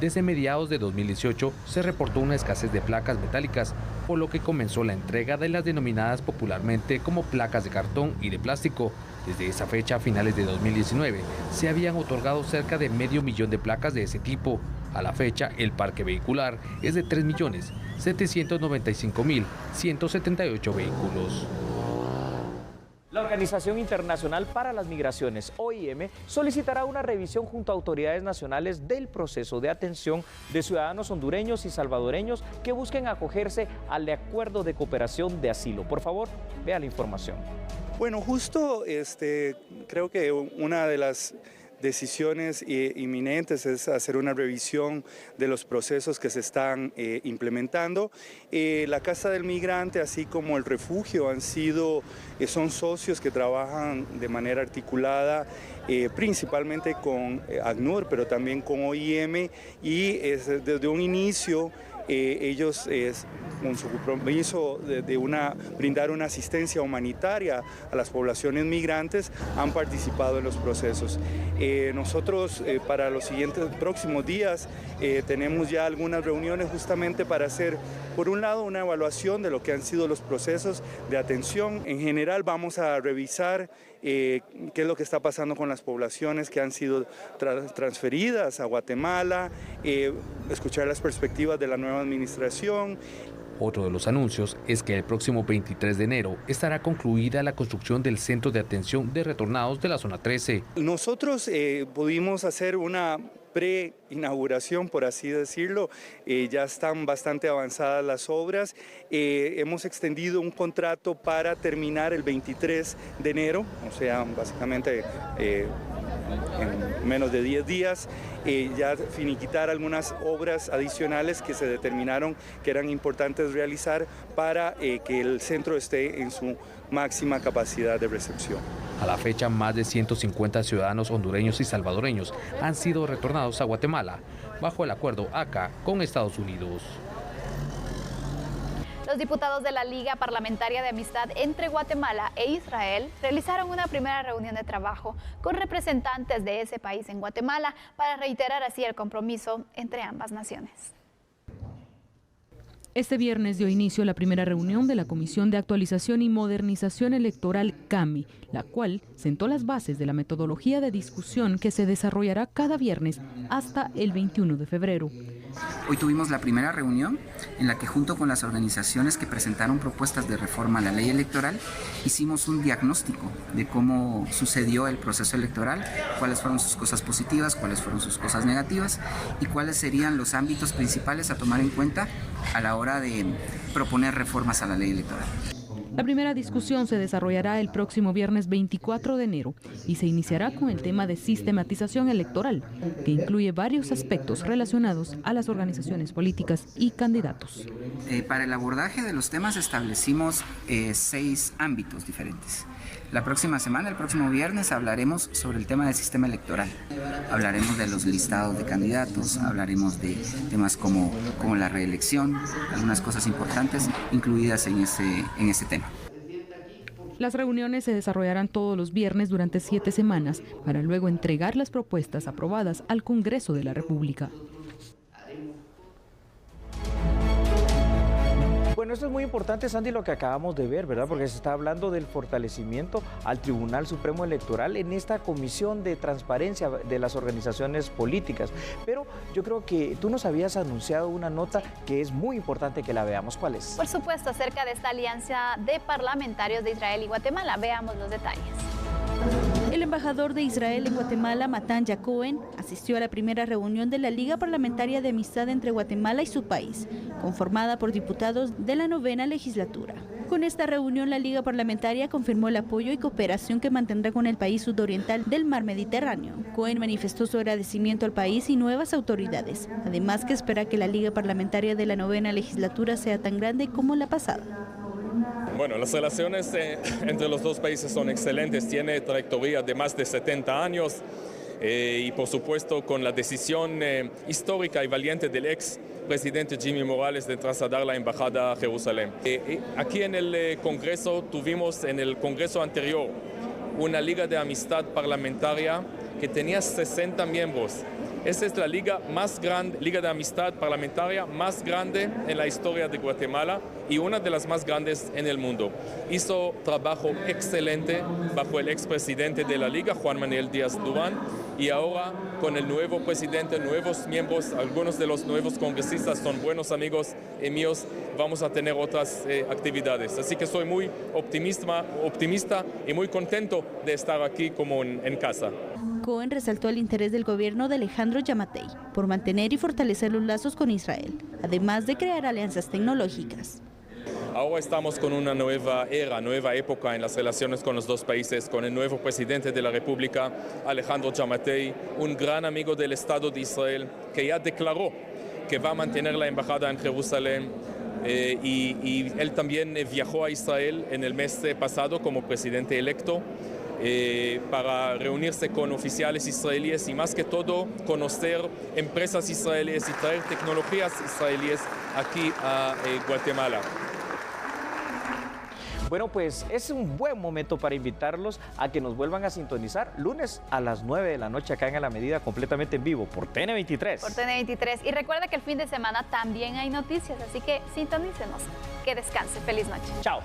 J: Desde mediados de 2018 se reportó una escasez de placas metálicas, por lo que comenzó la entrega de las denominadas popularmente como placas de cartón y de plástico. Desde esa fecha, a finales de 2019, se habían otorgado cerca de 500,000 de placas de ese tipo. A la fecha, el parque vehicular es de 3.795.178 vehículos.
B: La Organización Internacional para las Migraciones, OIM, solicitará una revisión junto a autoridades nacionales del proceso de atención de ciudadanos hondureños y salvadoreños que busquen acogerse al acuerdo de cooperación de asilo. Por favor, vea la información.
K: Bueno, justo creo que una de las decisiones inminentes es hacer una revisión de los procesos que se están implementando. La Casa del Migrante, así como el refugio, son socios que trabajan de manera articulada, principalmente con ACNUR, pero también con OIM, y desde un inicio ellos, con su compromiso de brindar una asistencia humanitaria a las poblaciones migrantes, han participado en los procesos. Nosotros para los próximos días tenemos ya algunas reuniones justamente para hacer, por un lado, una evaluación de lo que han sido los procesos de atención. En general vamos a revisar qué es lo que está pasando con las poblaciones que han sido transferidas a Guatemala, escuchar las perspectivas de la nueva administración.
J: Otro de los anuncios es que el próximo 23 de enero estará concluida la construcción del Centro de Atención de Retornados de la Zona 13.
K: Nosotros pudimos hacer una pre-inauguración, por así decirlo. Ya están bastante avanzadas las obras. Hemos extendido un contrato para terminar el 23 de enero, o sea, básicamente en menos de 10 días, ya finiquitar algunas obras adicionales que se determinaron que eran importantes realizar para que el centro esté en su máxima capacidad de recepción.
J: A la fecha, más de 150 ciudadanos hondureños y salvadoreños han sido retornados a Guatemala bajo el acuerdo ACA con Estados Unidos.
A: Los diputados de la Liga Parlamentaria de Amistad entre Guatemala e Israel realizaron una primera reunión de trabajo con representantes de ese país en Guatemala para reiterar así el compromiso entre ambas naciones.
H: Este viernes dio inicio la primera reunión de la Comisión de Actualización y Modernización Electoral CAMI, la cual sentó las bases de la metodología de discusión que se desarrollará cada viernes hasta el 21 de febrero.
L: Hoy tuvimos la primera reunión en la que, junto con las organizaciones que presentaron propuestas de reforma a la ley electoral, hicimos un diagnóstico de cómo sucedió el proceso electoral, cuáles fueron sus cosas positivas, cuáles fueron sus cosas negativas y cuáles serían los ámbitos principales a tomar en cuenta a la hora de proponer reformas a la ley electoral.
H: La primera discusión se desarrollará el próximo viernes 24 de enero y se iniciará con el tema de sistematización electoral, que incluye varios aspectos relacionados a las organizaciones políticas y candidatos.
L: Para el abordaje de los temas establecimos 6 ámbitos diferentes. La próxima semana, el próximo viernes, hablaremos sobre el tema del sistema electoral. Hablaremos de los listados de candidatos, hablaremos de temas como la reelección, algunas cosas importantes incluidas en ese tema.
H: Las reuniones se desarrollarán todos los viernes durante 7 semanas para luego entregar las propuestas aprobadas al Congreso de la República.
B: Bueno, esto es muy importante, Sandy, lo que acabamos de ver, ¿verdad? Porque se está hablando del fortalecimiento al Tribunal Supremo Electoral en esta comisión de transparencia de las organizaciones políticas. Pero yo creo que tú nos habías anunciado una nota que es muy importante que la veamos. ¿Cuál es?
A: Por supuesto, acerca de esta alianza de parlamentarios de Israel y Guatemala. Veamos los detalles.
D: El embajador de Israel en Guatemala, Matanya Cohen, asistió a la primera reunión de la Liga Parlamentaria de Amistad entre Guatemala y su país, conformada por diputados de la 9ª legislatura. Con esta reunión, la Liga Parlamentaria confirmó el apoyo y cooperación que mantendrá con el país sudoriental del mar Mediterráneo. Cohen manifestó su agradecimiento al país y nuevas autoridades, además que espera que la Liga Parlamentaria de la 9ª legislatura sea tan grande como la pasada.
M: Bueno, las relaciones entre los dos países son excelentes, tiene trayectoria de más de 70 años y por supuesto con la decisión histórica y valiente del ex presidente Jimmy Morales de trasladar la embajada a Jerusalén. Aquí en el Congreso tuvimos en el Congreso anterior una liga de amistad parlamentaria que tenía 60 miembros. Esta es la liga de amistad parlamentaria más grande en la historia de Guatemala y una de las más grandes en el mundo. Hizo trabajo excelente bajo el expresidente de la liga, Juan Manuel Díaz Durán, y ahora con el nuevo presidente, nuevos miembros, algunos de los nuevos congresistas son buenos amigos míos, vamos a tener otras actividades. Así que soy muy optimista y muy contento de estar aquí como en casa.
D: Cohen resaltó el interés del gobierno de Alejandro Yamatei por mantener y fortalecer los lazos con Israel, además de crear alianzas tecnológicas.
M: Ahora estamos con una nueva época en las relaciones con los dos países, con el nuevo presidente de la República, Alejandro Yamatei, un gran amigo del Estado de Israel, que ya declaró que va a mantener la embajada en Jerusalén. Y él también viajó a Israel en el mes pasado como presidente electo para reunirse con oficiales israelíes y más que todo conocer empresas israelíes y traer tecnologías israelíes aquí a Guatemala.
B: Bueno, pues es un buen momento para invitarlos a que nos vuelvan a sintonizar lunes a las 9 de la noche acá en A la Medida, completamente en vivo por TN23.
A: Por TN23. Y recuerda que el fin de semana también hay noticias, así que sintonícenos. Que descanse. Feliz noche.
B: Chao.